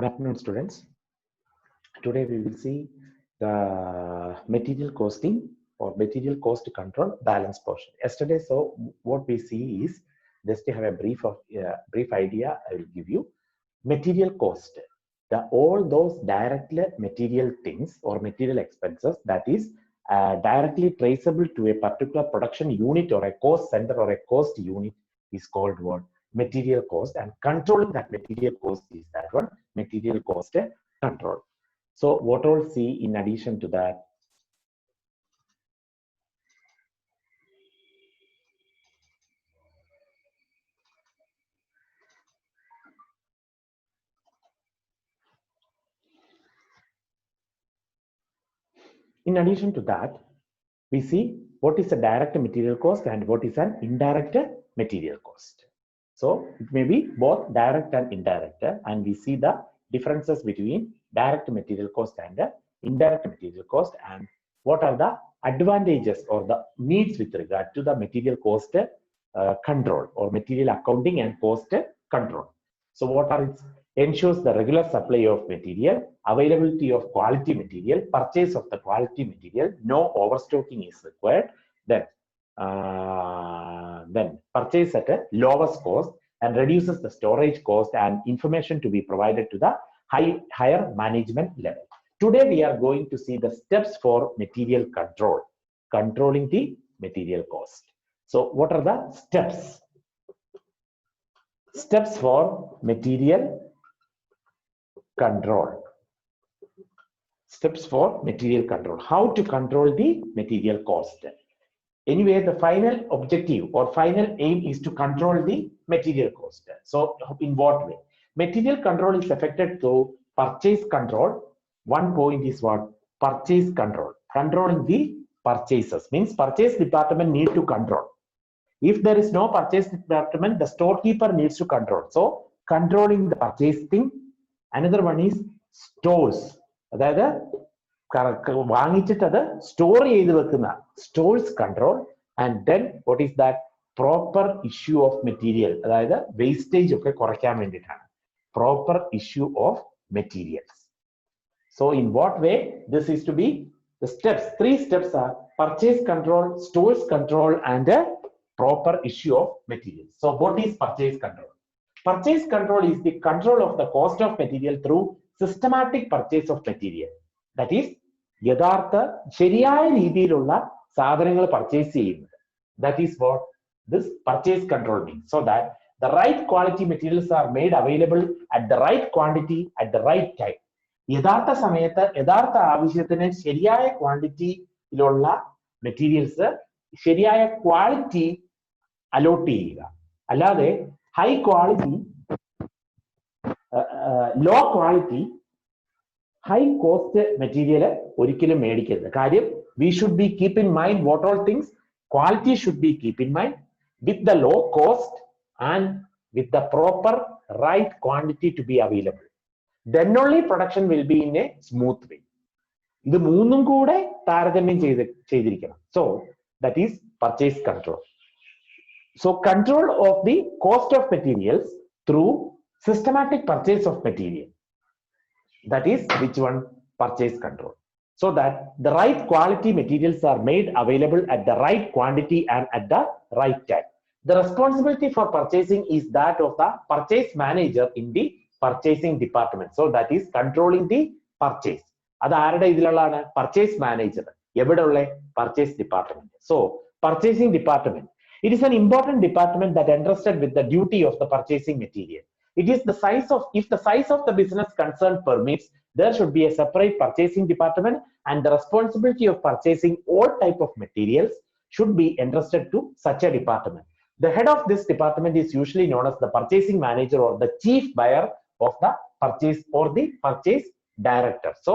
Good afternoon, students. Today we will see the material costing or material cost control balance portion. Yesterday, so what we see is just to have a brief idea. I will give you material cost. All those direct material things or material expenses that is directly traceable to a particular production unit or a cost center or a cost unit is called what? Material cost, and controlling that material cost is that one, material cost control. So what all see in addition to that? In addition to that, we see what is a direct material cost and what is an indirect material cost. So it may be both direct and indirect, and we see the differences between direct material cost and indirect material cost, and what are the advantages or the needs with regard to the material cost control or material accounting and cost control. So what are its? Ensures the regular supply of material, availability of quality material, purchase of the quality material, no overstocking is required, then purchase at a lowest cost, and reduces the storage cost and information to be provided to the higher management level. Today we are going to see the steps for material control, controlling the material cost. So what are the steps? Steps for material control. Steps for material control. How to control the material cost. Anyway, the final objective or final aim is to control the material cost. So in what way? Material control is affected through purchase control. One point is what? Purchase control. Controlling the purchases means purchase department need to control. If there is no purchase department, the storekeeper needs to control. So controlling the purchase thing. Another one is stores. That stores control, and then what is that? Proper issue of material. That wastage of proper issue of materials. So in what way this is to be? The steps, 3 steps are purchase control, stores control, and proper issue of materials. So what is purchase control? Purchase control is the control of the cost of material through systematic purchase of material. That is, yathartha ശരിയായ രീതിയിലുള്ള സാധനങ്ങൾ purchase ചെയ്യുന്നത്. That is what this purchase control means. So that the right quality materials are made available at the right quantity at the right time. യഥാർത്ഥ സമയത്ത് യഥാർത്ഥ ആവശ്യത്തിന് ശരിയായ ക്വാണ്ടിറ്റിയിലുള്ള materials ശരിയായ ക്വാളിറ്റി അലോട്ട് ചെയ്യുക. അല്ലാതെ high quality, low quality, high cost material ഒരിക്കലും മേടിക്കരുത്. കാര്യം we should be keep in mind what all things quality should be keep in mind with the low cost and with the proper right quantity to be available. Then only production will be in a smooth way. ഇത് മൂന്നും കൂടെ താരതമ്യം ചെയ്തിരിക്കണം. So that is purchase control. So control of the cost of materials through systematic purchase of material. That is which one? Purchase control. So that the right quality materials are made available at the right quantity and at the right time. The responsibility for purchasing is that of the purchase manager in the purchasing department. So that is controlling the purchase. That ആരുടെ ഇതിലുള്ളതാണ്? Purchase manager. എവിടെയുള്ള? Purchase department. So purchasing department. It is an important department that entrusted with the duty of the purchasing material. It is the size of, if the size of the business concerned permits, there should be a separate purchasing department, and the responsibility of purchasing all type of materials should be entrusted to such a department. The head of this department is usually known as the purchasing manager or the chief buyer of the purchase or the purchase director. So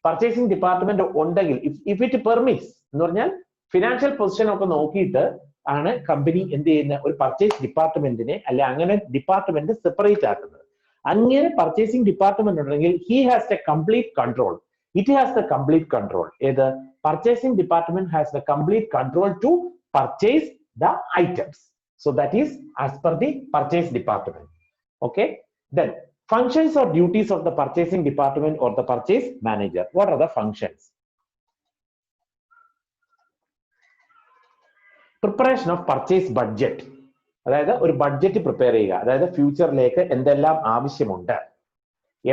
purchasing department ഉണ്ടെങ്കിൽ if it permits എന്ന് പറഞ്ഞാൽ financial position ഒക്കെ നോക്കിയിട്ട് ആണ് company എന്ത് ചെയ്യുന്ന ഒരു purchase ഡിപ്പാർട്ട്മെന്റിനെ അല്ലെ അങ്ങനെ ഡിപ്പാർട്ട്മെന്റ് സെപ്പറേറ്റ് ആക്കുന്നത്. അങ്ങനെ പർച്ചേസിംഗ് ഡിപ്പാർട്ട്മെന്റ് ഉണ്ടെങ്കിൽ he has the complete control. It has the complete control. ഏത്? Purchasing department has the complete control to purchase the items. So that is as per the purchase department. Okay. Then Functions or duties of the purchasing department or the purchase manager. What are the functions? Preparation of purchase budget. അതായത് ഒരു budget prepare ചെയ്യുക, അതായത് ഫ്യൂച്ചറിലേക്ക് എന്തെല്ലാം ആവശ്യമുണ്ട്,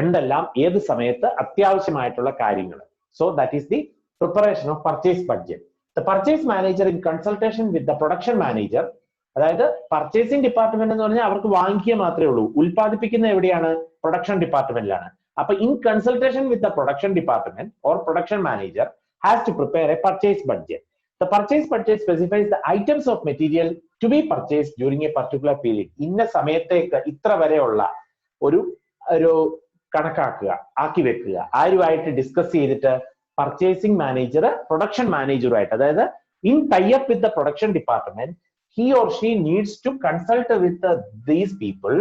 എന്തെല്ലാം ഏത് സമയത്ത് അത്യാവശ്യമായിട്ടുള്ള കാര്യങ്ങൾ. So that is the preparation of purchase budget. The purchase manager in consultation with the production manager, അതായത് പർച്ചേസിംഗ് ഡിപ്പാർട്ട്മെന്റ് എന്ന് പറഞ്ഞാൽ അവർക്ക് വാങ്ങിക്കുക മാത്രമേ ഉള്ളൂ, ഉൽപ്പാദിപ്പിക്കുന്ന എവിടെയാണ്? പ്രൊഡക്ഷൻ ഡിപ്പാർട്ട്മെന്റിലാണ്. അപ്പൊ in consultation with the production department or production manager has to prepare a purchase budget. The purchase budget specifies the items of material to be purchased during a particular period. ഇന്ന സമയത്തേക്ക് ഇത്ര വരെയുള്ള ഒരു കണക്കാക്കുക, ആക്കി വെക്കുക. ആരുമായിട്ട് ഡിസ്കസ് ചെയ്തിട്ട് പർച്ചേസിംഗ് മാനേജർ പ്രൊഡക്ഷൻ മാനേജറുമായിട്ട്, അതായത് in tie up with the production department, he or she needs to consult with these people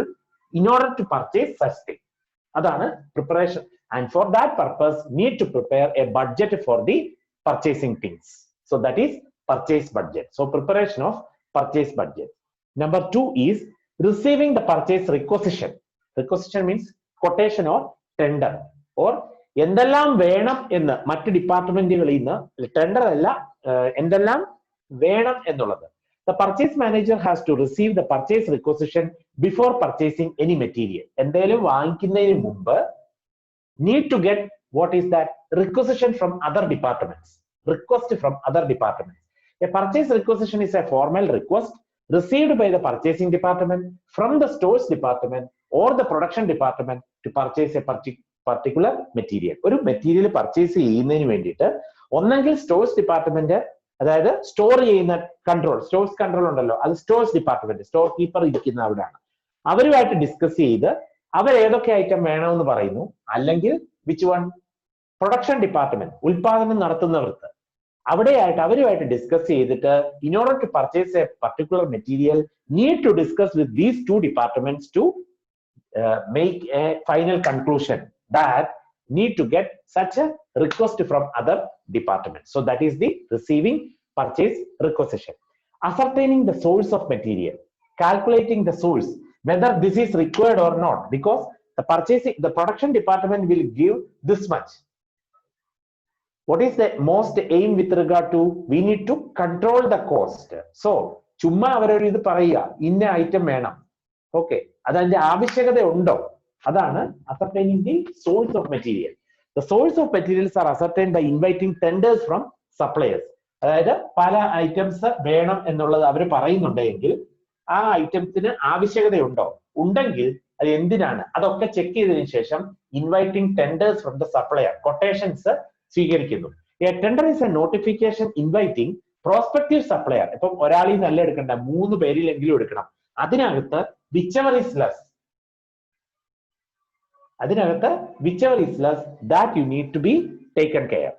in order to purchase such thing. അതാണ് preparation, and for that purpose need to prepare a budget for the purchasing things. So that is purchase budget. So preparation of purchase budget. Number 2 is receiving the purchase requisition. Requisition means quotation or tender, or എന്തെല്ലാം വേണം എന്ന് മറ്റ് ഡിപ്പാർട്ട്മെന്റുകളിൽ നിന്ന്, tender അല്ല, എന്തെല്ലാം വേണം എന്നുള്ളത്. The purchase manager has to receive the purchase requisition before purchasing any material. എന്തെങ്കിലും വാങ്ങിക്കുന്നതിന് മുമ്പ് need to get what is that requisition from other departments. Request from other departments. A purchase requisition is a formal request received by the purchasing department from the stores department or the production department to purchase a particular material. ഒരു material purchase ചെയ്യുന്നതിന് വേണ്ടിയിട്ട് ഒന്നെങ്കിൽ stores department, അതായത് store ചെയ്യുന്ന control, stores control ഉണ്ടല്ലോ, അത് stores department, store keeper ഇരിക്കുന്ന അവിടെയാണ്, അവരുമായിട്ട് ഡിസ്കസ് ചെയ്ത് അവർ ഏതൊക്കെ ഐറ്റം വേണമെന്ന് പറയുന്നു. അല്ലെങ്കിൽ വിച്ച് വൺ? പ്രൊഡക്ഷൻ ഡിപ്പാർട്ട്മെന്റ്, ഉൽപാദനം നടത്തുന്നവർക്ക് അവരുമായിട്ട് ഡിസ്കസ് ചെയ്തിട്ട് in order to purchase a particular material need to discuss with these two departments to make a final conclusion that need to get such a request from other departments. So that is the receiving purchase requisition. Ascertaining the source of material, calculating the source, whether this is required or not, because the production department will give this much. What is the most aim with regard to? We need to control the cost. So ചുമ്മാ അവരൊരു ഇത് പറയുക, ഇന്ന item വേണം, okay, അതിന്റെ ആവശ്യകത ഉണ്ടോ? അതാണ് ascertaining the source of material. The source of materials are ascertained by inviting tenders from suppliers. അതായത് പല ഐറ്റംസ് വേണം എന്നുള്ളത് അവർ പറയുന്നുണ്ടെങ്കിൽ ആ ഐറ്റംസിന് ആവശ്യകതയുണ്ടോ, ഉണ്ടെങ്കിൽ അത് എന്തിനാണ്, അതൊക്കെ ചെക്ക് ചെയ്തതിനു ശേഷം inviting tenders from the supplier, quotations സ്വീകരിക്കുന്നു. A tender is a notification inviting prospective supplier. ഇപ്പം ഒരാളിൽ നല്ല എടുക്കണ്ട, 3 പേരിലെങ്കിലും എടുക്കണം. അതിനകത്ത് whichever is less, that you need to be taken care.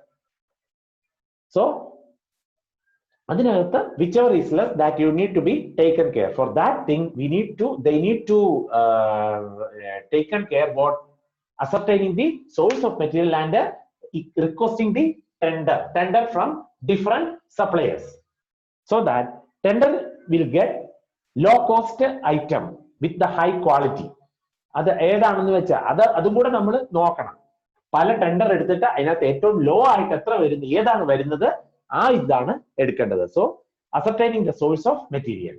So അതിനകത്ത് whichever is less that you need to be taken care. For that thing they need to taken care what? Ascertaining the source of material and requesting the tender from different suppliers, so that tender will get low cost item with the high quality. അത് ഏതാണെന്ന് വെച്ചാൽ അതും കൂടെ നമ്മൾ നോക്കണം. പല tender എടുത്തിട്ട് അതിനകത്ത് ഏറ്റവും ലോ ആയിട്ട് എത്ര വരുന്നു, ഏതാണ് വരുന്നത്, ഇതാണ് എടുക്കേണ്ടത്. So ascertaining the source of material.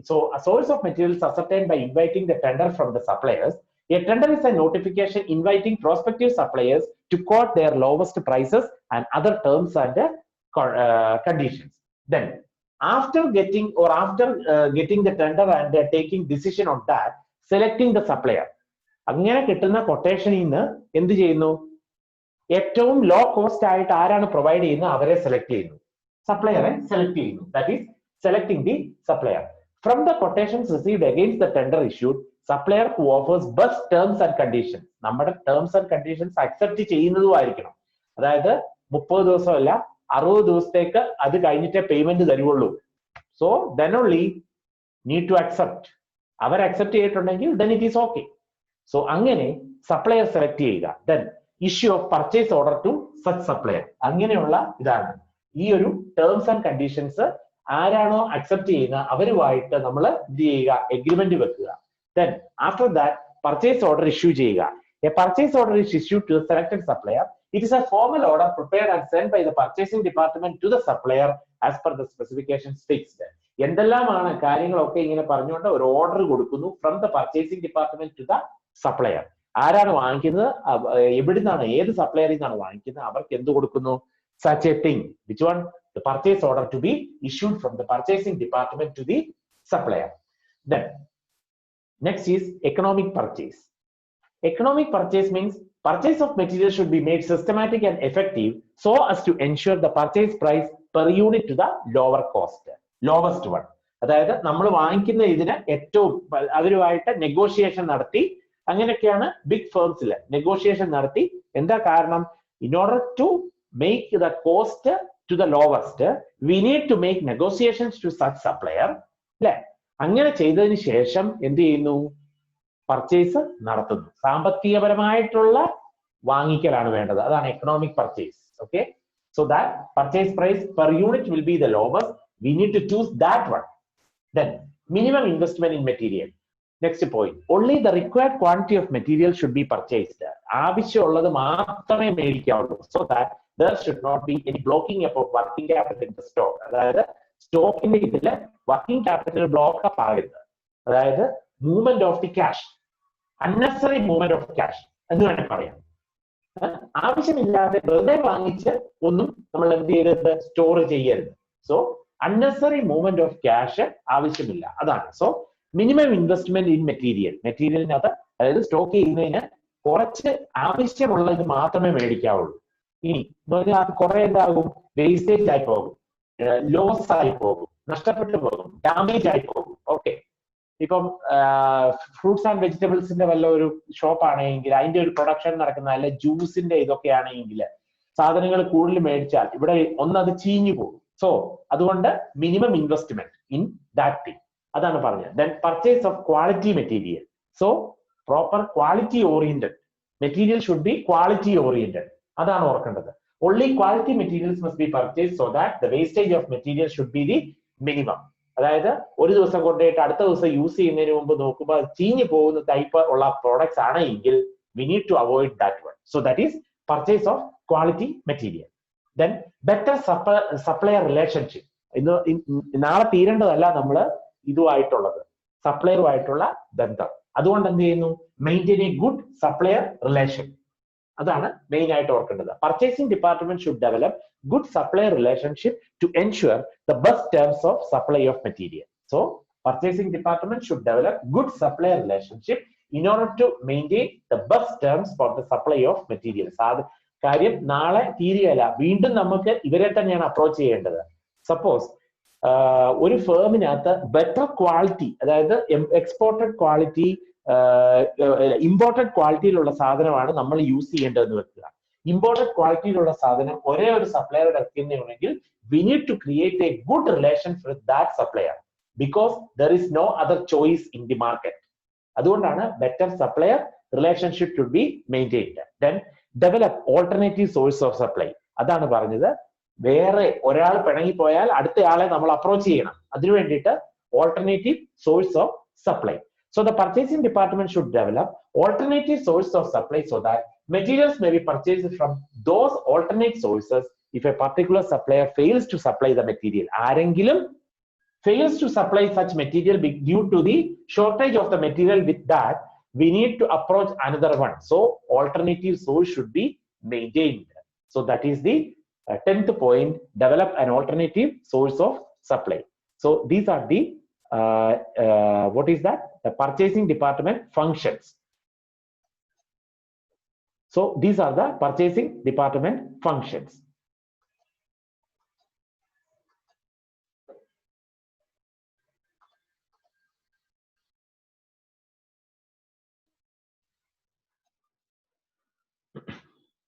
So a source of material is ascertained by inviting the tender from the suppliers. A tender is a notification inviting prospective suppliers to quote their lowest prices and other terms and conditions. Then after getting the tender and taking decision on that, selecting the supplier. അങ്ങനെ കിട്ടുന്ന കൊട്ടേഷനിൽ നിന്ന് എന്ത് ചെയ്യുന്നു? ഏറ്റവും low cost ആയിട്ട് ആരാണ് provide ചെയ്യുന്നത് അവരെ സെലക്ട് ചെയ്യുന്നു, സപ്ലയറെ സെലക്ട് ചെയ്യുന്നു. That is selecting the supplier. From the quotations received against the tender issued, supplier who offers best terms and conditions, നമ്മുടെ ടേംസ് ആൻഡ് കണ്ടീഷൻസ് അക്സെപ്റ്റ് ചെയ്യുന്നതുമായിരിക്കണം. അതായത് 30 ദിവസമല്ല 60 ദിവസത്തേക്ക് അത് കഴിഞ്ഞിട്ടേ പേയ്മെന്റ് തരുവുള്ളൂ. So then only need to accept. അവർ accept ചെയ്തിട്ടുണ്ടെങ്കിൽ then it is okay. So അങ്ങനെ സപ്ലയർ സെലക്ട് ചെയ്യുക. Then issue of purchase order to such supplier. അങ്ങനെയുള്ള ഇതാണ് ഈ ഒരു ടേംസ് ആൻഡ് കണ്ടീഷൻസ് ആരാണോ അക്സെപ്റ്റ് ചെയ്യുന്ന അവരുമായിട്ട് നമ്മൾ എന്ത് ചെയ്യുക, എഗ്രിമെന്റ് വെക്കുക. Then after that purchase order issue ചെയ്യുക. A purchase order is issued to the selected supplier. It is a formal order prepared and sent by the purchasing department to the supplier as per the specifications fixed. എന്തെല്ലാമാണ് കാര്യങ്ങളൊക്കെ ഇങ്ങനെ പറഞ്ഞുകൊണ്ട് ഒരു order കൊടുക്കുന്നു from the purchasing department to the supplier. ആരാണ് വാങ്ങിക്കുന്നത്, എവിടുന്നാണ്, ഏത് സപ്ലയറിൽ നിന്നാണ് വാങ്ങിക്കുന്നത്, അവർക്ക് എന്ത് കൊടുക്കുന്നു? such a thing, which one? The purchase order to be issued from the purchasing department to the supplier. Then next is economic purchase. Economic purchase means purchase of material should be made systematic and effective so as to ensure the purchase price per unit to the lower cost, lowest one. അതായത് നമ്മൾ വാങ്ങിക്കുന്ന ഇതിന് ഏറ്റവും അവരുമായിട്ട് negotiation നടത്തി, അങ്ങനെയൊക്കെയാണ് big ഫേംസിൽ negotiation നടത്തി. എന്താ കാരണം? in order to make the cost to the lowest, we need to make negotiations to such supplier. അല്ലെ? അങ്ങനെ ചെയ്തതിന് ശേഷം എന്ത് ചെയ്യുന്നു? പർച്ചേസ് നടത്തുന്നു. സാമ്പത്തികപരമായിട്ടുള്ള വാങ്ങിക്കലാണ് വേണ്ടത്. അതാണ് economic purchase. Okay, so that purchase price per unit will be the lowest. We need to choose that one. Then minimum investment in material. Next point, only the required quantity of material should be purchased. ആവശ്യമുള്ളത് മാത്രമേ മേടിക്കാവുള്ളൂ. So that there should not be any blocking up of working capital in the stock. അതായത് സ്റ്റോക്കിന്റെ ഇതിൽ working capital block up ആകരുത്. അതായത് movement of the cash, unnecessary movement of cash എന്ന് വേണമെങ്കിൽ പറയാം. ആവശ്യമില്ലാതെ വെറുതെ വാങ്ങിച്ച് ഒന്നും നമ്മൾ എന്ത് ചെയ്യരുത്? സ്റ്റോർ ചെയ്യരുത്. So unnecessary movement of cash ആവശ്യമില്ല. അതാണ്. So minimum investment in material. മെറ്റീരിയലിനകത്ത് അതായത് സ്റ്റോക്ക് ചെയ്യുന്നതിന് കുറച്ച് ആവശ്യമുള്ളത് മാത്രമേ മേടിക്കാവുള്ളൂ. ഇനി അത് കുറെ എന്താകും? വേസ്റ്റേജ് ആയി പോകും, ലോസ് ആയി പോകും, നഷ്ടപ്പെട്ടു പോകും, ഡാമേജ് ആയി പോകും. ഓക്കെ, ഇപ്പം ഫ്രൂട്ട്സ് ആൻഡ് വെജിറ്റബിൾസിന്റെ വല്ല ഒരു ഷോപ്പ് ആണെങ്കിൽ അതിന്റെ ഒരു പ്രൊഡക്ഷൻ നടക്കുന്ന, അല്ലെ ജ്യൂസിന്റെ ഇതൊക്കെ ആണെങ്കിൽ സാധനങ്ങൾ കൂടുതൽ മേടിച്ചാൽ ഇവിടെ ഒന്നത് ചീഞ്ഞു പോകും. സോ അതുകൊണ്ട് minimum investment in that thing. അതാണ് പറഞ്ഞത്. Then purchase of quality material. So proper quality oriented material should B quality oriented. അതാണ് ഓർക്കേണ്ടത്. Only quality materials must be purchase so that the wastage of material should be the minimum. അതായത് ഒരു ദിവസം കൊണ്ടുപോയിട്ട് അടുത്ത ദിവസം യൂസ് ചെയ്യുന്നതിന് മുമ്പ് നോക്കുമ്പോൾ ചീഞ്ഞു പോകുന്ന ടൈപ്പ് ഉള്ള പ്രോഡക്ട്സ് ആണ് എങ്കിൽ we need to avoid that one. So that is purchase of quality material. Then better supplier relationship. നാളെ തീരേണ്ടതല്ല നമ്മൾ ഇതുമായിട്ടുള്ളത്, സപ്ലയറുമായിട്ടുള്ള ബന്ധം. അതുകൊണ്ട് എന്ത് ചെയ്യുന്നു? Maintain a good supplier relation. അതാണ് മെയിൻ ആയിട്ട് ഓർക്കേണ്ടത്. Purchasing department should develop good supplier relationship to ensure the best terms of supply of material. So purchasing department should develop good supplier relationship in order to maintain the best terms for the supply of materials. കാര്യം നാളെ തീരുകയല്ല, വീണ്ടും നമുക്ക് ഇവരെ തന്നെയാണ് approach ചെയ്യേണ്ടത്. Suppose ഒരു ഫേമിനകത്ത് better quality, അതായത് exported quality, imported ക്വാളിറ്റിയിലുള്ള സാധനമാണ് നമ്മൾ യൂസ് ചെയ്യേണ്ടതെന്ന് വെക്കുക. ഇമ്പോർട്ടഡ് ക്വാളിറ്റിയിലുള്ള സാധനം ഒരേ ഒരു supplier ഇറക്കുന്നുണ്ടെങ്കിൽ we need to create a good relation with that supplier because there is no other choice in the market. അതുകൊണ്ടാണ് better supplier relationship should be maintained. Then develop alternative source of supply. അതാണ് പറഞ്ഞത്. വേറെ ഒരാൾ പിണങ്ങിപ്പോയാൽ അടുത്തയാളെ നമ്മൾ approach ചെയ്യണം. അതിനു വേണ്ടിയിട്ട് alternative source of supply. So the purchasing department should develop alternative source of supply so that materials may be purchased from those alternate sources if a particular supplier fails to supply the material. ആരെങ്കിലും fails to supply such material due to the shortage of the material, with that we need to approach another one. So alternative source should be maintained. So that is the 10th point, develop an alternative source of supply. So these are the what is that? The purchasing department functions. So these are the purchasing department functions.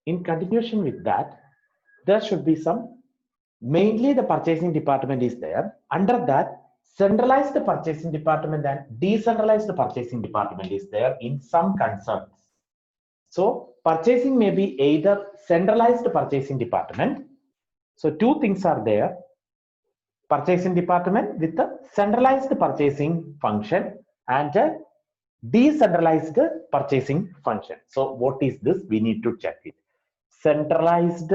In continuation with that, there should be some, mainly the purchasing department is there. Under that, centralized purchasing department and decentralized purchasing department is there in some concerns. So purchasing may be either centralized purchasing department. So two things are there. Purchasing department with the centralized purchasing function and Decentralized purchasing function. So what is this? We need to check it. Centralized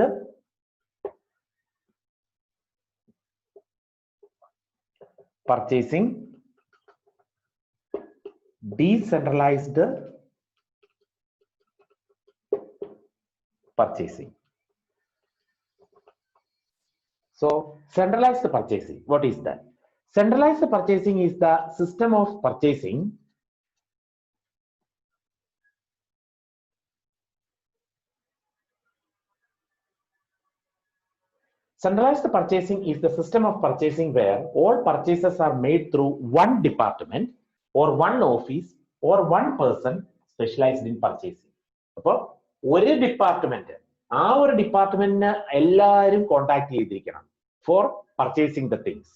purchasing, decentralized purchasing. So centralized purchasing, what is that? Centralized purchasing is the system of purchasing Centralized purchasing is the system of purchasing where all purchases are made through one department or one office or one person specialized in purchasing. So, one department, our department ellarum contact for purchasing the things.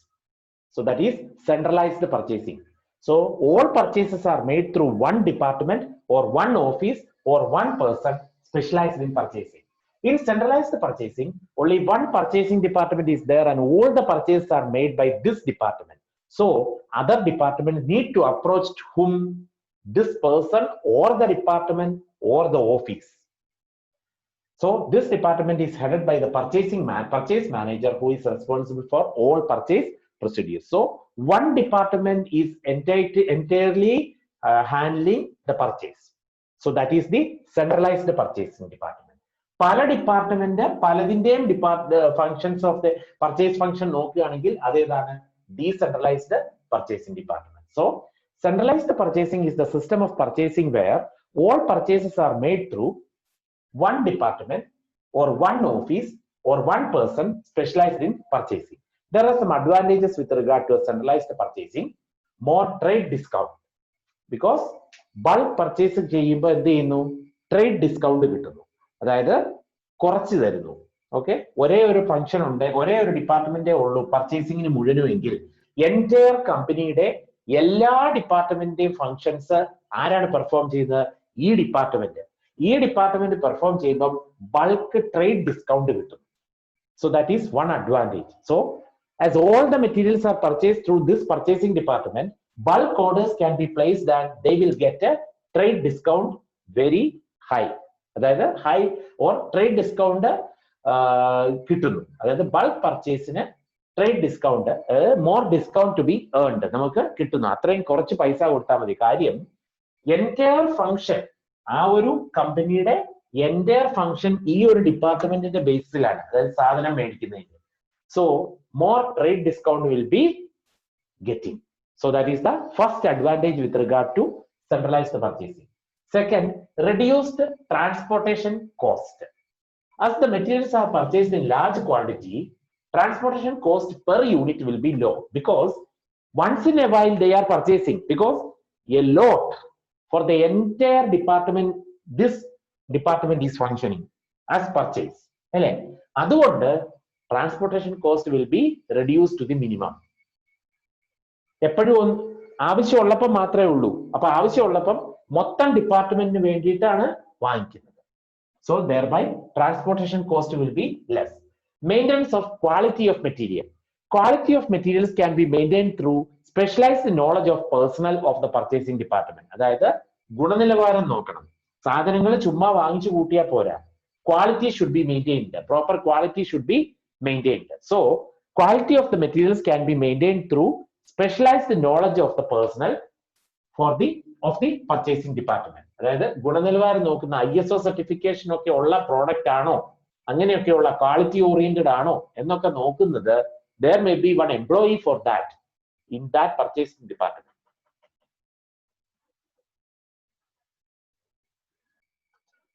So that is centralized purchasing. So all purchases are made through one department or one office or one person specialized in purchasing. In centralized purchasing, only one purchasing department is there and all the purchases are made by this department. So other departments need to approach whom? This person or the department or the office. So this department is headed by the purchase manager, who is responsible for all purchase procedures. So one department is entirely handling the purchase. So that is the centralized purchasing department. Pala department, paladindeyum functions of the purchase function nokkuyanengil adedana decentralized purchasing department. So centralized purchasing is the system of purchasing where all purchases are made through one department or one office or one person specialized in purchasing. There are some advantages with regard to centralized purchasing. More trade discount, because bulk purchase ചെയ്യുമ്പോൾ എന്ത് ചെയ്യുന്നു? Trade discount കിട്ടുന്നു, അതായത് കുറച്ച് തരുന്നു. Okay, ഒരേ ഒരു function ഉണ്ട്, ഒരേ ഒരു ഡിപ്പാർട്ട്മെന്റേ ഉള്ളൂ പർച്ചേസിംഗിന് മുഴുവനുമെങ്കിൽ എൻറ്റയർ കമ്പനിയുടെ എല്ലാ ഡിപ്പാർട്ട്മെന്റിന്റെയും ഫംഗ്ഷൻസ് ആരാണ് പെർഫോം ചെയ്യുന്നത്? ഈ ഡിപ്പാർട്ട്മെന്റ്. ഈ ഡിപ്പാർട്ട്മെന്റ് പെർഫോം ചെയ്യുമ്പോൾ ബൾക്ക് ട്രേഡ് ഡിസ്കൗണ്ട് കിട്ടും. So that is one advantage. So as all the materials are purchased through this purchasing department, bulk orders can be placed and they will get a trade discount very high. അതായത് high or trade discount കിട്ടുന്നു. അതായത് bulk പർച്ചേസിന് trade discount, more discount to be earned നമുക്ക് കിട്ടുന്നു. അത്രയും കുറച്ച് പൈസ കൊടുത്താൽ മതി. കാര്യം എൻറ്റയർ ഫംഗ്ഷൻ, ആ ഒരു കമ്പനിയുടെ എൻറ്റയർ ഫംഗ്ഷൻ ഈ ഒരു ഡിപ്പാർട്ട്മെന്റിന്റെ ബേസിലാണ്, അതായത് സാധനം മേടിക്കുന്നതിന്. So more trade discount will be getting. So that is the first advantage with regard to centralized purchasing. Second, reduced transportation cost. As the materials are purchased in large quantity, transportation cost per unit will be low, because once in a while they are purchasing, because a lot for the entire department, this department is functioning as purchase. അതുകൊണ്ട് transportation cost will be reduced to the minimum. എപ്പോഴും ആവശ്യമുള്ളപ്പം മാത്രമേ ഉള്ളൂ. അപ്പൊ ആവശ്യമുള്ളപ്പം മൊത്തം ഡിപ്പാർട്ട്മെന്റിന് വേണ്ടിയിട്ടാണ് വാങ്ങിക്കുന്നത്. So thereby transportation cost will be less. Maintenance of quality of material. Quality of materials can be maintained through specialized knowledge of personnel of the purchasing department. അതായത് ഗുണനിലവാരം നോക്കണം. സാധനങ്ങൾ ചുമ്മാ വാങ്ങിച്ചു കൂട്ടിയാൽ പോരാ. Quality should be maintained. Proper quality should be maintained. So quality of the materials can be maintained through specialized knowledge of the personnel of the purchasing department. അതായത് ഗുണനിലവാരം നോക്കുന്ന ISO സർട്ടിഫിക്കേഷൻ ഒക്കെ ഉള്ള പ്രോഡക്റ്റ് ആണോ, അങ്ങനെയൊക്കെയുള്ള ക്വാളിറ്റി ഓറിയന്റഡ് ആണോ എന്നൊക്കെ നോക്കുന്നത് there may be one employee for that in that purchasing department.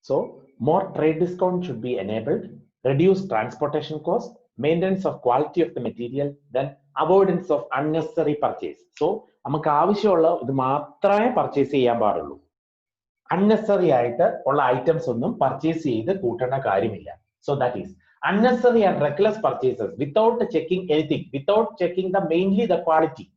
So more trade discount should be enabled, reduce transportation cost, maintenance of quality of the material, then avoidance of unnecessary purchase. So നമുക്ക് ആവശ്യമുള്ള ഇത് മാത്രമേ purchase ചെയ്യാൻ പാടുള്ളൂ. Unnecessary ആയിട്ട് ഉള്ള items ഒന്നും purchase ചെയ്ത് കൂട്ടേണ്ട കാര്യമില്ല. So that is unnecessary and reckless purchases without checking anything, without checking mainly the quality.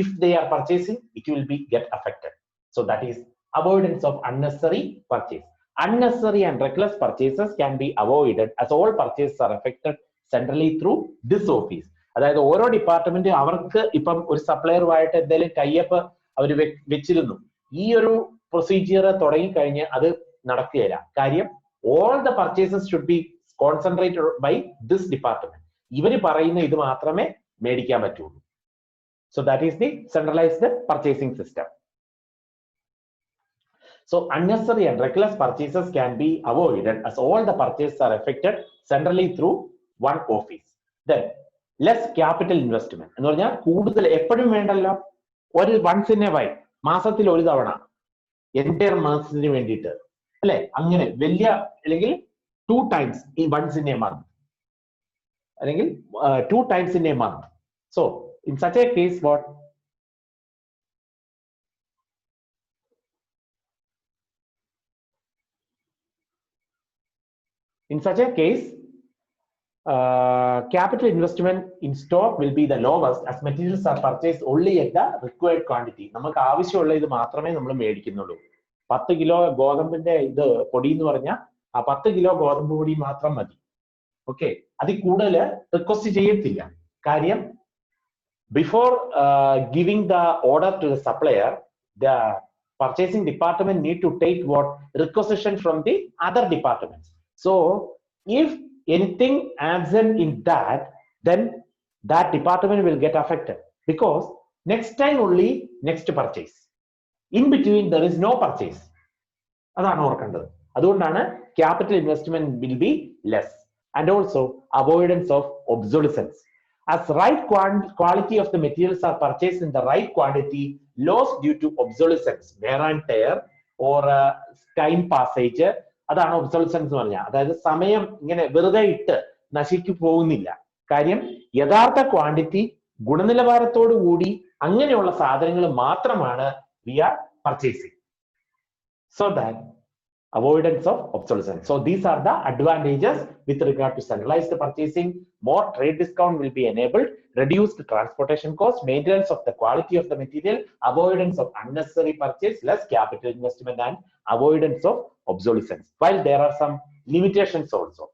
If they are purchasing, it will be get affected. So that is avoidance of unnecessary purchase. Unnecessary and reckless purchases can be avoided as all purchases are affected centrally through this office. അതായത് ഓരോ department അവർക്ക് ഇപ്പം ഒരു സപ്ലയറുമായിട്ട് എന്തെങ്കിലും type അവർ വെച്ചിരുന്നു, ഈ ഒരു procedure തുടങ്ങി കഴിഞ്ഞ് അത് നടക്കുകയില്ല. കാര്യം all the purchases should be concentrated by this department. ഇവര് പറയുന്ന ഇത് മാത്രമേ മേടിക്കാൻ പറ്റുള്ളൂ. So that is the centralized purchasing system. So unnecessary and reckless purchases can be avoided as all the purchases are effected centrally through one office. Then less capital investment. എന്ന് പറഞ്ഞാൽ കൂടുതൽ എപ്പോഴും വേണ്ടല്ലോ, ഒരു once in a while, മാസത്തിൽ ഒരു തവണ entire മാസത്തിന് വേണ്ടിയിട്ട് അല്ലെ, അങ്ങനെ വലിയ അല്ലെങ്കിൽ 2 times in once in a month അല്ലെങ്കിൽ 2 times in a month. So in such a case what? In such a case, capital investment in stock will be the lowest as materials are purchased only at the required quantity. നമുക്ക് ആവശ്യമുള്ള ഇത് മാത്രമേ നമ്മൾ മേടിക്കുന്നുള്ളൂ. 10 kilo ഗോതമ്പിന്റെ ഇത് പൊടി എന്ന് പറഞ്ഞാൽ ആ 10 കിലോ ഗോതമ്പ് പൊടി മാത്രം മതി. ഓക്കെ, അതിൽ കൂടുതൽ റിക്വസ്റ്റ് ചെയ്യത്തില്ല. കാര്യം before giving the order to the supplier, the purchasing department need to take what requisition from the other departments. So if anything absent in that, then that department will get affected, because next time only next purchase, in between there is no purchase. അതാണ് ഓർക്കേണ്ടത്. അതുകൊണ്ടാണ് capital investment will be less, and also avoidance of obsolescence. As right quality of the materials are purchased in the right quantity, loss due to obsolescence, wear and tear or time passage, അതാണ് obsolescence എന്ന് പറഞ്ഞാൽ. അതായത് സമയം ഇങ്ങനെ വെറുതെ ഇട്ട് നശിച്ചു പോകുന്നില്ല. കാര്യം യഥാർത്ഥ ക്വാണ്ടിറ്റി ഗുണനിലവാരത്തോടു കൂടി അങ്ങനെയുള്ള സാധനങ്ങൾ മാത്രമാണ് we are purchasing, so that avoidance of obsolescence. So these are the advantages with regard to centralized purchasing. More trade discount will be enabled, reduced transportation cost, maintenance of the quality of the material, avoidance of unnecessary purchase, less capital investment, and avoidance of obsolescence. While there are some limitations also.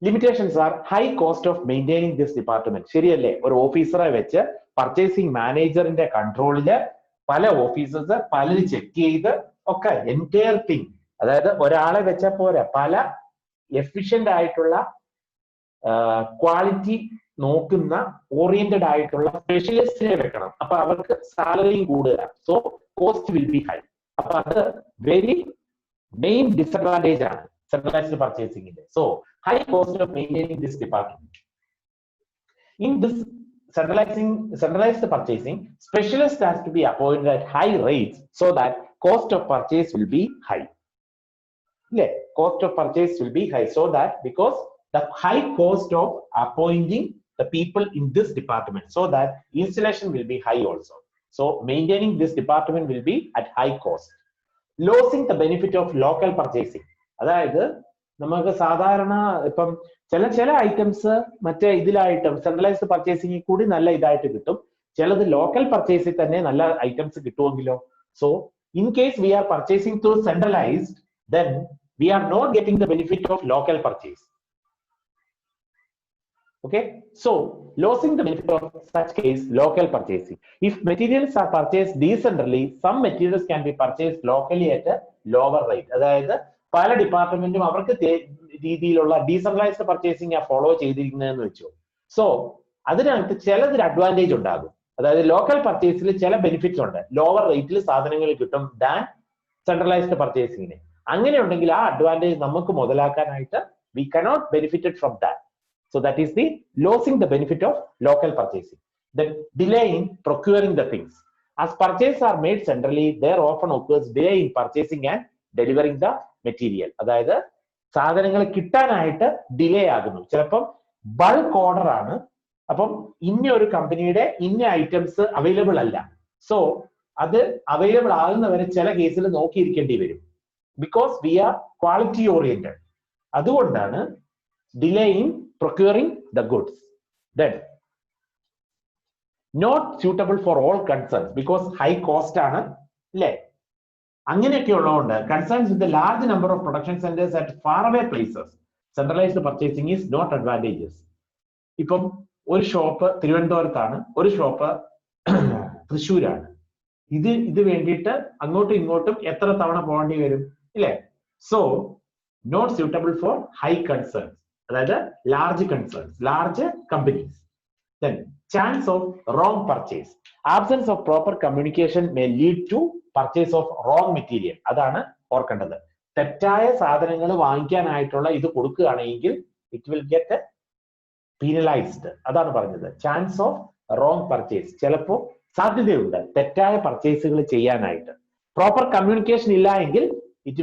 Limitations are high cost of maintaining this department. ശരിയല്ലേ, ഒരു ഓഫീസറെ വെച്ച് purchasing മാനേജറിന്റെ കൺട്രോളില് പല officers പലരും check ചെയ്ത് ഒക്കെ entire thing, അതായത് ഒരാളെ വെച്ചാൽ പോരാ, പല എഫിഷ്യന്റ് ആയിട്ടുള്ള ക്വാളിറ്റി നോക്കുന്ന ഓറിയന്റഡ് ആയിട്ടുള്ള സ്പെഷ്യലിസ്റ്റിനെ വെക്കണം. അപ്പൊ അവർക്ക് സാലറിയും കൂടുതലാണ്. So cost will be high. അപ്പൊ അത് വെരി മെയിൻ ഡിസഡ്വാൻറ്റേജ് ആണ് സെൻട്രലൈസ്ഡ് പർച്ചേസിംഗിന്റെ. So high cost of maintaining this department. In this centralized purchasing, specialists has to be appointed at high rates so that cost of purchase will be high. Yeah, cost of purchase will be high, so that because the high cost of appointing the people in this department, so that installation will be high also. So maintaining this department will be at high cost. Losing the benefit of local purchasing. അതായത് നമുക്ക് സാധാരണ ഇപ്പം ചില items മറ്റേ ഇതിലായിട്ട് centralised പർച്ചേസിംഗിൽ കൂടി നല്ല ഇതായിട്ട് കിട്ടും, ചിലത് ലോക്കൽ പർച്ചേസിൽ തന്നെ നല്ല ഐറ്റംസ് കിട്ടുമെങ്കിലോ. So in case we are purchasing through centralised, then we are not getting the benefit of local purchase. Okay, so losing the benefit of such case local purchasing. If materials are purchased decentrally, some materials can be purchased locally at a lower rate. അതായത് പല ഡിപ്പാർട്ട്മെന്റും അവർക്ക് രീതിയിലുള്ള decentralised purchasing follow ചെയ്തിരിക്കുന്നതെന്ന് വെച്ചു. So അതിനകത്ത് ചിലതൊരു advantage ഉണ്ടാകും. അതായത് local പർച്ചേസിൽ ചില benefits ഉണ്ട്, ലോവർ റേറ്റിൽ സാധനങ്ങൾ കിട്ടും ദാൻ സെൻട്രലൈസ്ഡ് പർച്ചേസിംഗിന്. അങ്ങനെ ഉണ്ടെങ്കിൽ ആ അഡ്വാൻറ്റേജ് നമുക്ക് മുതലാക്കാനായിട്ട് we cannot benefit from that. So that is the losing the benefit of local purchasing. Then delay in procuring the things. As purchases are made centrally, there often occurs delay in purchasing and delivering the material. അതായത് സാധനങ്ങൾ കിട്ടാനായിട്ട് delay ആകുന്നു. ചിലപ്പം bulk order ആണ്, അപ്പം ഇന്ന ഒരു കമ്പനിയുടെ ഇന്ന ഐറ്റംസ് അവൈലബിൾ അല്ല. സോ അത് അവൈലബിൾ ആകുന്നവരെ ചില കേസിൽ നോക്കിയിരിക്കേണ്ടി വരും, because we are quality oriented. അതുകൊണ്ടാണ് delay in procuring the goods. Then not suitable for all concerns because high cost ആണ് അല്ലേ. അങ്ങനെയൊക്കെ ഉള്ളതുകൊണ്ട് concerns with the large number of production centers at far away places, centralized purchasing is not advantageous. ഇപ്പം ഒരു shop തിരുവനന്തപുരത്താണ്, ഒരു shop തൃശ്ശൂരാണ്. ഇത് വേണ്ടിയിട്ട് അങ്ങോട്ടും ഇങ്ങോട്ടും എത്ര തവണ പോകേണ്ടി വരും ഇല്ലേ? So not suitable for high concerns, അതായത് large concerns, large companies. Then chance of wrong purchase. Absence of proper communication may lead to purchase of wrong material. അതാണ് ഓർക്കേണ്ടത്. തെറ്റായ സാധനങ്ങൾ വാങ്ങിക്കാനായിട്ടുള്ള ഇത് കൊടുക്കുകയാണെങ്കിൽ it will get penalized. അതാണ് പറഞ്ഞത്. Chance of wrong purchase. ചിലപ്പോൾ സാധ്യതയുണ്ട് തെറ്റായ പർച്ചേസുകൾ ചെയ്യാനായിട്ട്. Proper communication ഇല്ല എങ്കിൽ it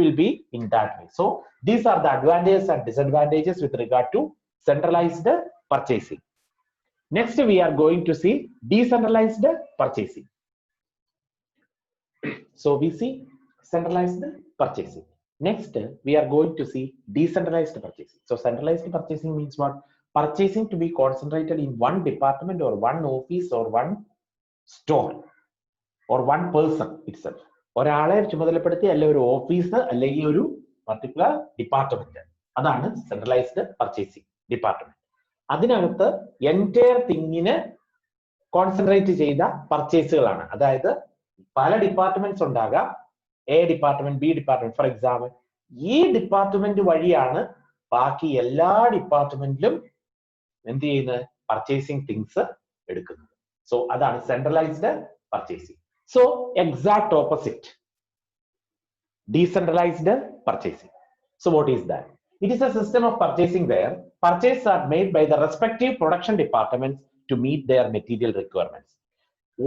will be in that way. So these are the advantages and disadvantages with regard to centralized purchasing. Next, we are going to see decentralized purchasing. So we see centralized purchasing. Next, we are going to see decentralized purchasing. So centralized purchasing means what? Purchasing to be concentrated in one department or one office or one store or one person itself. ഒരാളെ ചുമതലപ്പെടുത്തി അല്ലെങ്കിൽ ഒരു office അല്ലെങ്കിൽ ഒരു particular department, അതാണ് centralised purchasing department. അതിനകത്ത് entire തിങ്ങിന് concentrate ചെയ്ത പർച്ചേസുകളാണ്. അതായത് പല ഡിപ്പാർട്ട്മെന്റ്സ് ഉണ്ടാകാം, A department, B department. For example, ഈ ഡിപ്പാർട്ട്മെന്റ് വഴിയാണ് ബാക്കി എല്ലാ ഡിപ്പാർട്ട്മെന്റിലും എന്ത് ചെയ്യുന്നത്? പർച്ചേസിംഗ് തിങ്സ് എടുക്കുന്നത്. സോ അതാണ് centralised purchasing. So exact opposite, decentralized purchasing. So what is that? It is a system of purchasing where purchases are made by the respective production departments to meet their material requirements.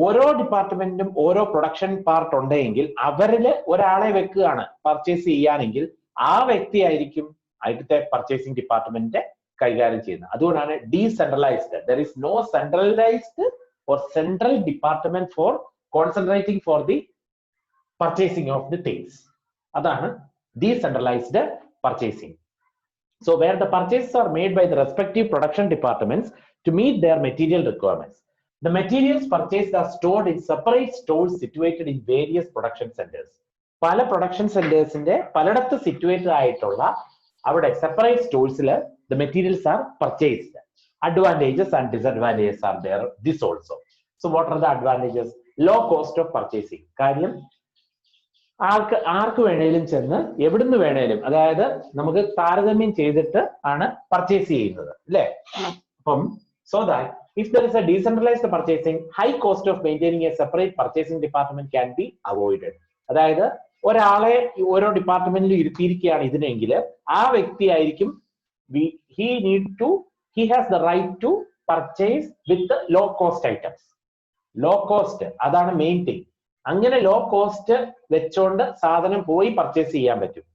ഓരോ ഡിപ്പാർട്ട്മെന്റും ഓരോ production part ഉണ്ടെങ്കിൽ അവരിൽ ഒരാളെ വെക്കുകയാണ് purchase ചെയ്യാനെങ്കിൽ ആ വ്യക്തി ആയിരിക്കും അടുത്ത പർച്ചേസിംഗ് ഡിപ്പാർട്ട്മെന്റ് കൈകാര്യം ചെയ്യുന്നത്. അതുകൊണ്ടാണ് decentralised. There is no centralised or central department for concentrating for the purchasing of the things. Adana decentralized purchasing. So where the purchases are made by the respective production departments to meet their material requirements. The materials purchased are stored in separate stores situated in various production centers. പല production സെന്റേഴ്സിന്റെ പലയിടത്ത് situated ആയിട്ടുള്ള അവിടെ separate സ്റ്റോഴ്സിൽ the materials are purchased. Advantages and disadvantages are there. This also. So what are the advantages? Low cost of purchasing. കാര്യം ആർക്ക് വേണേലും ചെന്ന് എവിടുന്ന് വേണേലും, അതായത് നമുക്ക് താരതമ്യം ചെയ്തിട്ട് ആണ് പർച്ചേസ് ചെയ്യുന്നത് അല്ലേ? അപ്പം so that if there is a decentralized purchasing, high cost of maintaining a separate purchasing department can be avoided. അതായത് ഒരാളെ ഓരോ ഡിപ്പാർട്ട്മെന്റിൽ ഇരുത്തിയിരിക്കുകയാണ് ഇതിനെങ്കിൽ ആ വ്യക്തി ആയിരിക്കും he has the right to purchase with the low cost items. Low cost, അതാണ് main thing. അങ്ങനെ low cost വെച്ചോണ്ട് സാധനം പോയി പർച്ചേസ് ചെയ്യാൻ പറ്റും.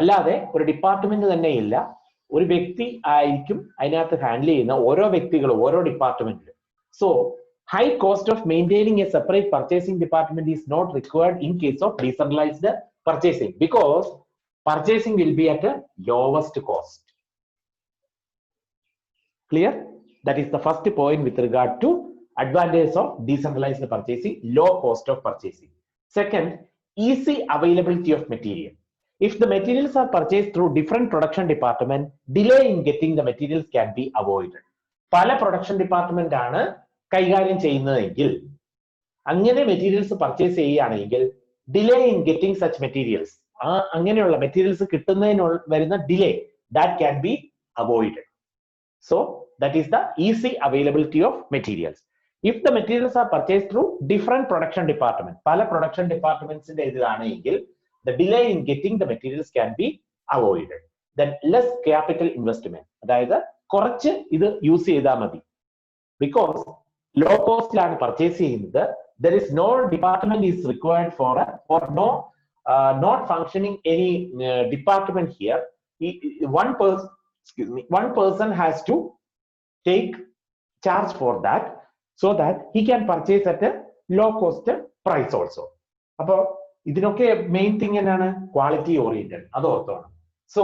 അല്ലാതെ ഒരു ഡിപ്പാർട്ട്മെന്റ് തന്നെ ഇല്ല, ഒരു വ്യക്തി ആയിരിക്കും അതിനകത്ത് ഹാൻഡിൽ ചെയ്യുന്ന ഓരോ വ്യക്തികളും ഓരോ ഡിപ്പാർട്ട്മെന്റിലും. So high cost of maintaining a separate purchasing department is not required in case of decentralised purchasing because purchasing will be at lowest cost. Clear? That is the first point with regard to advantages of decentralized purchasing, low cost of purchasing. Second, easy availability of material. If the materials are purchased through different production department, delay in getting the materials can be avoided. പല production department ആണ് കൈകാര്യം ചെയ്യുന്നതെങ്കിൽ അങ്ങനെ materials purchase ചെയ്യുകയാണെങ്കിൽ delay in getting such materials, അങ്ങനെയുള്ള materials കിട്ടുന്നതിന് വരുന്ന delay that can be avoided. So that is the easy availability of materials. If the materials are purchased through different production departments, pala production departments inde idaanengil the delay in getting the materials can be avoided. Then less capital investment, adayathu korchu idu use cheyda madi because low cost lan purchase cheyyunnathu, there is no department is required for or no not functioning any department here. One person has to take charge for that so that he can purchase at a low cost price also. Appo idinokke main thing ennaanu quality oriented adu orthona. So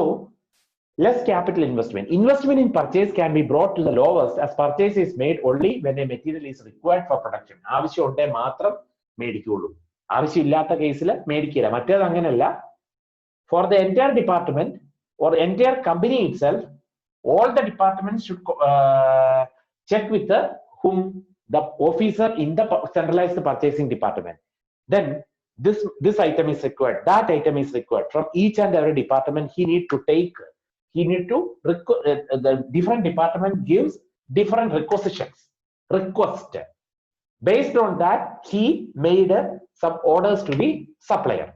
less capital investment in purchase can be brought to the lowest as purchase is made only when a material is required for production. Avashyam unde matram medikkullu, avashyam illatha case il medikilla. Mattadu anganella, for the entire department or entire company itself, all the departments should check with whom the officer in the centralized purchasing department, then this item is required, that item is required. From each and every department, he need to the different department gives different requisitions, request. Based on that, he made some orders to the supplier.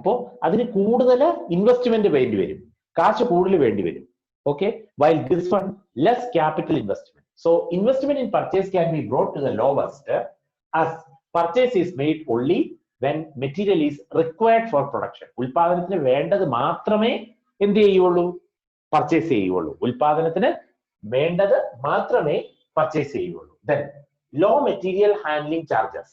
So, adinu koodala investment vendi varum, kaash koodal vendi varum. Okay, while this one less capital investment. So investment in purchase can be brought to the lowest as purchase is made only when material is required for production. Ulpadanathinu vendathu maatrame endu cheyyullu, purchase cheyyullu. Ulpadanathinu vendathu maatrame purchase cheyyullu. Then low material handling charges.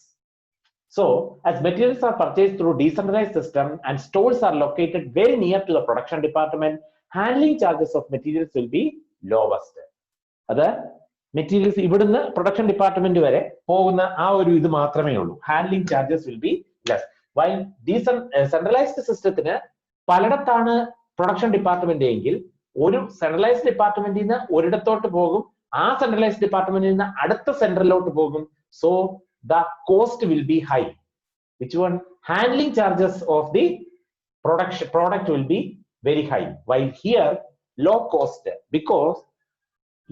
So as materials are purchased through decentralized system and stores are located very near to the production department, handling charges of materials will be lowest. That materials ഇവിടുന്ന് production department വരെ പോകുന്ന ആ ഒരു ഇത് മാത്രമേ ഉള്ളൂ. Handling charges will be less. While centralized systemത്തിന് പലയിടത്താണ് production department എങ്കിൽ ഒരു centralized department നിന്ന് ഒരിടത്തോട്ട് പോകും, ആ centralized department നിന്ന് അടുത്ത centralലോട്ട് പോകും. So the cost will be high. Which one? Handling charges of the product will be very high, while here low cost, because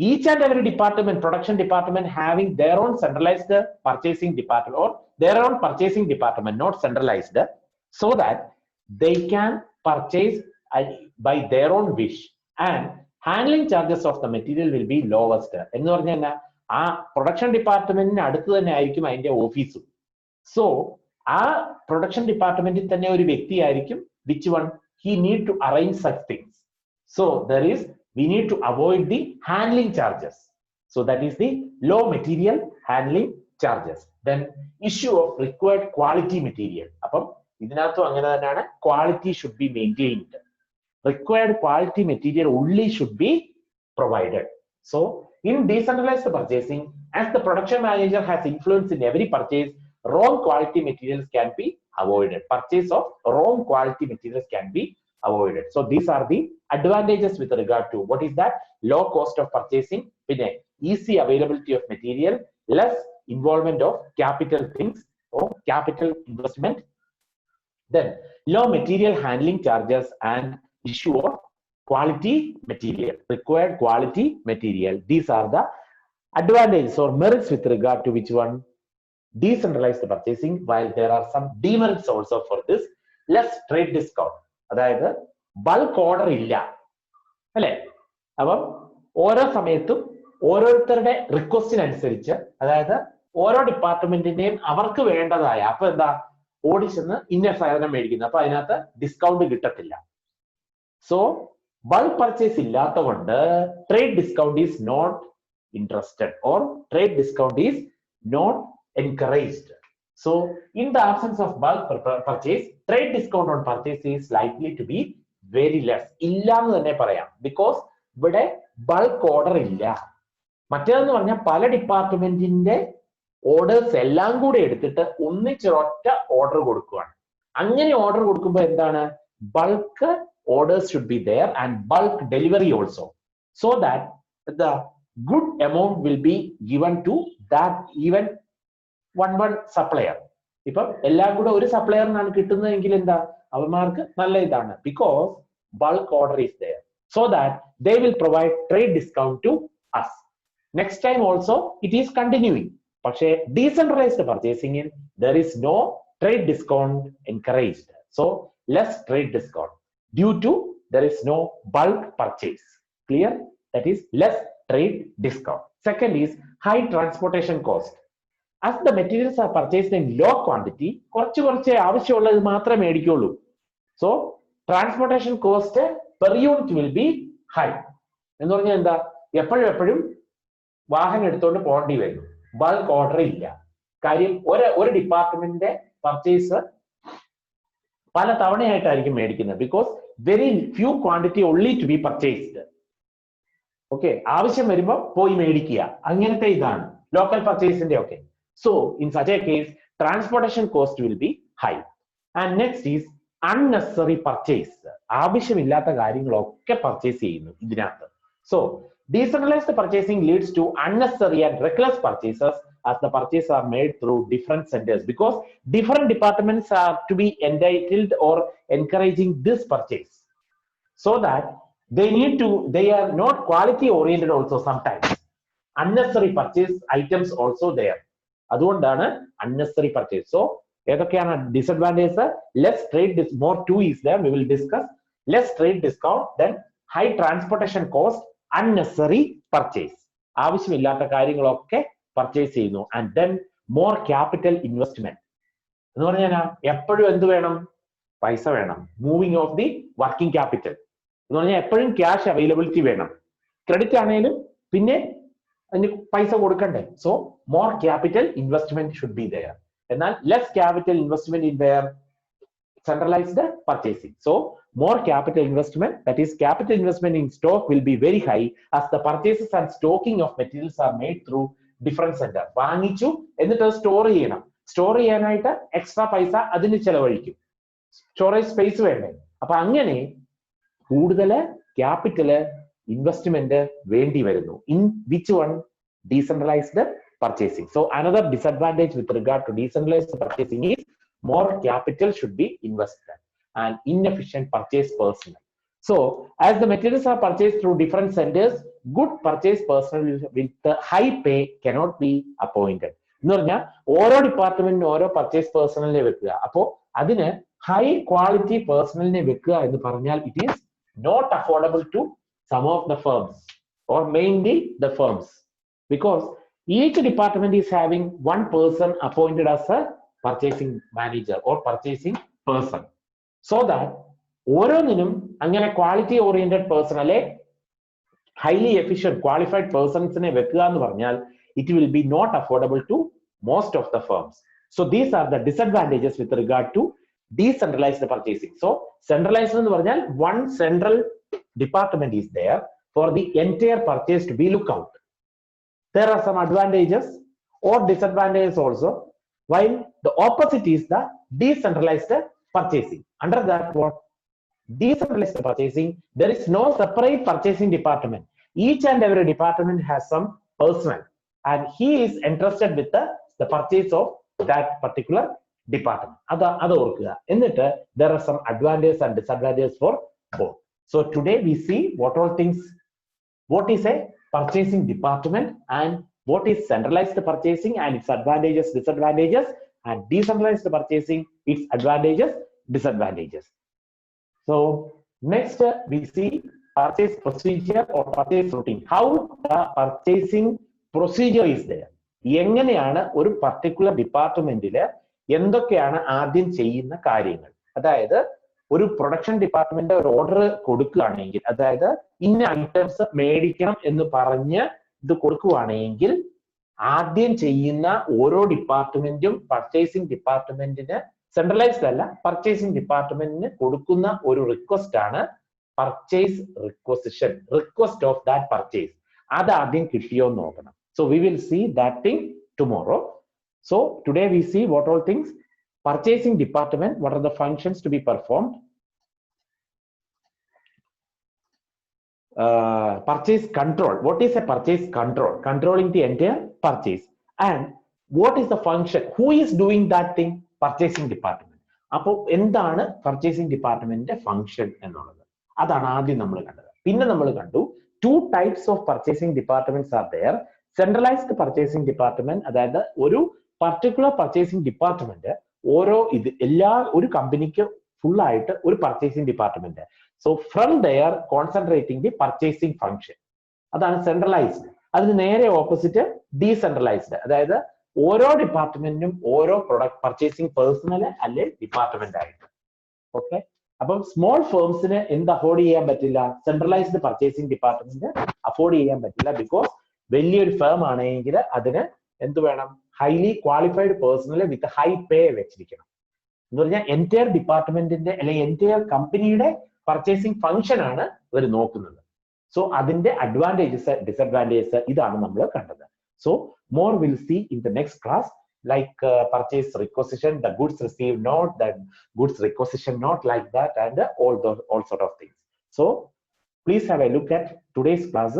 each and every department, production department, having their own centralized purchasing department or their own purchasing department, not centralized, so that they can purchase by their own wish, and handling charges of the material will be lowest. എന്ന് പറഞ്ഞാൽ ആ production ഡിപ്പാർട്ട്മെന്റിന് അടുത്ത് തന്നെ ആയിരിക്കും അതിന്റെ ഓഫീസും. So ആ production ഡിപ്പാർട്ട്മെന്റിൽ തന്നെ ഒരു വ്യക്തി ആയിരിക്കും. Which one? He need to arrange such things. So we need to avoid the handling charges. So that is the low material handling charges. Then issue of required quality material. Appam idinathu angane thannaanu, quality should be maintained. Required quality material only should be provided. So in decentralized purchasing, as the production manager has influence in every purchase, wrong quality materials can be avoided. Purchase of wrong quality materials can be avoided. So these are the advantages with regard to what is that? Low cost of purchasing, with easy availability of material, less involvement of capital things or capital investment. Then low material handling charges and issue of quality material, required quality material. These are the advantages or merits with regard to which one? Decentralized purchasing, while there are some demerits also for this. Less trade discount, അതായത് bulk order ഇല്ല അല്ലെ. അപ്പം ഓരോ സമയത്തും ഓരോരുത്തരുടെ റിക്വസ്റ്റിനനുസരിച്ച്, അതായത് ഓരോ ഡിപ്പാർട്ട്മെന്റിന്റെയും അവർക്ക് വേണ്ടതായ, അപ്പൊ എന്താ ഓഡിഷന് ഇന്ന സാധനം മേടിക്കുന്നത്, അപ്പൊ അതിനകത്ത് ഡിസ്കൗണ്ട് കിട്ടത്തില്ല. സോ ബൾക്ക് പർച്ചേസ് ഇല്ലാത്ത കൊണ്ട് trade discount is not interested or trade discount is not encouraged. So in the absence of bulk purchase, trade discount on purchase is likely to be very less. illa ennu thanne parayam, because ഇവിടെ bulk order ഇല്ല. മറ്റേതെന്ന് പറഞ്ഞാൽ പല ഡിപ്പാർട്ട്മെന്റിന്റെ orders എല്ലാം കൂടി എടുത്തിട്ട് ഒന്നിച്ചൊരൊറ്റ order കൊടുക്കുകയാണ്. അങ്ങനെ ഓർഡർ കൊടുക്കുമ്പോൾ എന്താണ്? Bulk orders should be there and bulk delivery also, so that the good amount will be given to that even one supplier. ഇപ്പം എല്ലാം കൂടെ ഒരു സപ്ലയറിനാണ് കിട്ടുന്നതെങ്കിൽ എന്താ, അവന്മാർക്ക് നല്ല ഇതാണ്, because bulk order is there, so that they will provide trade discount to us. Next time also it is continuing. പക്ഷേ decentralized purchasing in there is no trade discount encouraged. So less trade discount due to there is no bulk purchase. Clear? That is less trade discount. Second is high transportation cost. As the materials are purchased in low quantity, കുറച്ച് ആവശ്യമുള്ളത് മാത്രമേ മേടിക്കുള്ളൂ. So transportation cost per unit will be high. എന്ന് പറഞ്ഞാൽ എന്താ, എപ്പോഴും വാഹനം എടുത്തുകൊണ്ട് പോകേണ്ടി വരും. ബൾക്ക് ഓർഡർ ഇല്ല. കാര്യം ഒരു ഡിപ്പാർട്ട്മെന്റിന്റെ പർച്ചേസ് പല തവണയായിട്ടായിരിക്കും മേടിക്കുന്നത്, because very few quantity only to be purchased. Okay, ആവശ്യം വരുമ്പോൾ പോയി മേടിക്കുക, അങ്ങനത്തെ ഇതാണ് ലോക്കൽ പർച്ചേസിന്റെ ഒക്കെ. So in such a case, transportation cost will be high. And next is unnecessary purchase. ആവശ്യമില്ലാത്ത കാര്യങ്ങളൊക്കെ പർച്ചേസ് ചെയ്യുന്നു ഇതിനകത്ത്. So decentralized purchasing leads to unnecessary and reckless purchases as the purchases are made through different centers, because different departments are to be entitled or encouraging this purchase, so that they are not quality oriented also. Sometimes unnecessary purchase items also there, അതുകൊണ്ടാണ് unnecessary purchase. So ഏതൊക്കെയാണ് disadvantages? Less trade, more two is there, we will discuss. Less trade discount, then high transportation cost, unnecessary purchase, ആവശ്യമില്ലാത്ത കാര്യങ്ങളൊക്കെ purchase ചെയ്യുന്നു. And then more capital investment എന്ന് പറഞ്ഞാൽ എപ്പോഴും എന്ത് വേണം? പൈസ വേണം. Moving of the working capital എന്ന് പറഞ്ഞാൽ എപ്പോഴും ക്യാഷ് അവൈലബിലിറ്റി വേണം. ക്രെഡിറ്റ് ആണെങ്കിലും പിന്നെ അതിന് പൈസ കൊടുക്കണ്ടേ. So more capital investment should be there. എന്നാൽ less capital investment in where? Centralized purchasing. So more capital investment, that is capital investment in stock, will be very high as the purchases and stocking of materials are made through different center. വാങ്ങിച്ചു എന്നിട്ട് store ചെയ്യണം. Store ചെയ്യാനായിട്ട് extra പൈസ അതിന് ചെലവഴിക്കും. Storage space വേണ്ടേ? അപ്പൊ അങ്ങനെ കൂടുതൽ ക്യാപിറ്റൽ ഇൻവെസ്റ്റ്മെന്റ് വേണ്ടി വരുന്നു. In which one? Decentralized purchasing. So another disadvantage with regard to decentralized purchasing is more capital should be invested and inefficient purchase personnel. So as the materials are purchased through different centers, good purchase personnel with high pay cannot be appointed. എന്ന് പറഞ്ഞാൽ ഓരോ ഡിപ്പാർട്ട്മെന്റിനും ഓരോ purchase പേഴ്സണലിനെ വെക്കുക. അപ്പോൾ അതിന് high quality പേഴ്സണലിനെ വെക്കുക എന്ന് പറഞ്ഞാൽ it is not affordable to some of the firms or mainly the firms, because each department is having one person appointed as a purchasing manager or purchasing person, so that ഓരോന്നിനും അങ്ങനെ quality oriented പേഴ്സണലെ highly efficient qualified പേഴ്സൺസിനെ വെക്കുക എന്ന് പറഞ്ഞാൽ it will be not affordable to most of the firms. So these are the disadvantages with regard to decentralised purchasing. So centralised എന്ന് പറഞ്ഞാൽ one central department is there for the entire purchase to be looked out. There are some advantages or disadvantages also, while the opposite is the decentralized purchasing. Under that, what? Decentralized purchasing, there is no separate purchasing department. Each and every department has some personnel and he is entrusted with the purchase of that particular department. Ada orkuka. എന്നിട്ട് there are some advantages and disadvantages for both. So today we see what is a purchasing department and what is centralized purchasing and its advantages, disadvantages, and decentralized purchasing, its advantages, disadvantages. So next we see purchase procedure or purchase routine. How the purchasing procedure is there. എങ്ങനെയാണ് ഒരു particular ഡിപ്പാർട്ട്മെന്റില് എന്തൊക്കെയാണ് ആദ്യം ചെയ്യുന്ന കാര്യങ്ങൾ? അതായത് ഒരു production department ഒരു order കൊടുക്കുകയാണെങ്കിൽ, അതായത് ഇന്ന ഐറ്റംസ് മേടിക്കണം എന്ന് പറഞ്ഞ് ഇത് കൊടുക്കുകയാണെങ്കിൽ ആദ്യം ചെയ്യുന്ന ഓരോ ഡിപ്പാർട്ട്മെന്റും പർച്ചേസിംഗ് ഡിപ്പാർട്ട്മെന്റിന്, സെൻട്രലൈസ്ഡ് അല്ല, പർച്ചേസിംഗ് ഡിപ്പാർട്ട്മെന്റിന് കൊടുക്കുന്ന ഒരു റിക്വസ്റ്റ് ആണ് purchase requisition, request of that purchase. അത് ആദ്യം കിട്ടിയോ എന്ന് നോക്കണം. So we will see that thing tomorrow. So today we see what all things. Purchasing department, what are the functions to be performed? Purchase control. What is a purchase control? Controlling the entire purchase. And what is the function? Who is doing that thing? Purchasing department. അപ്പോൾ എന്താണ് purchasing ഡിപ്പാർട്ട്മെന്റിന്റെ function എന്നുള്ളത്? അതാണ് ആദ്യം നമ്മൾ കണ്ടത്. പിന്നെ നമ്മൾ കണ്ടു two types of purchasing departments are there. Centralized purchasing department, അതായത് ഒരു പർട്ടിക്കുലർ പർച്ചേസിംഗ് ഡിപ്പാർട്ട്മെന്റ് ഒരു കമ്പനിക്ക് ഫുൾ ആയിട്ട് ഒരു purchasing department. So from there concentrating the purchasing function, അതാണ് സെൻട്രലൈസ്ഡ്. അതിന് നേരെ ഓപ്പോസിറ്റ് ഡീസെൻട്രലൈസ്ഡ്, അതായത് ഓരോ ഡിപ്പാർട്ട്മെന്റിനും ഓരോ പ്രൊഡക്റ്റ് പർച്ചേസിംഗ് പേഴ്സണൽ അല്ലെ ഡിപ്പാർട്ട്മെന്റ് ആയിട്ട്. ഓക്കെ, അപ്പം സ്മോൾ ഫേംസിന് എന്ത് അഫോർഡ് ചെയ്യാൻ പറ്റില്ല? സെൻട്രലൈസ്ഡ് പർച്ചേസിംഗ് ഡിപ്പാർട്ട്മെന്റ് അഫോർഡ് ചെയ്യാൻ പറ്റില്ല. ബിക്കോസ് വലിയൊരു ഫേം ആണെങ്കിൽ അതിന് എന്ത് വേണം? Highly qualified personnel with high pay വെച്ചിരിക്കണം. എന്ന് പറഞ്ഞാൽ എൻറ്റയർ ഡിപ്പാർട്ട്മെന്റിന്റെ അല്ലെങ്കിൽ എൻറ്റയർ കമ്പനിയുടെ പർച്ചേസിംഗ് ഫംഗ്ഷൻ ആണ് ഇവർ നോക്കുന്നത്. സോ അതിന്റെ അഡ്വാൻറ്റേജസ്, ഡിസഡ്വാൻറ്റേജസ് ഇതാണ് നമ്മൾ കണ്ടത്. So more will see in the next class, like purchase requisition, the goods received note, the goods requisition note, like that, and all sort of things. So please have a look at today's class.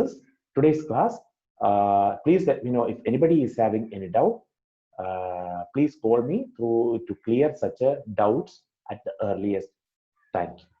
Please let me know if anybody is having any doubt. Please call me to clear such a doubts at the earliest. Thank you.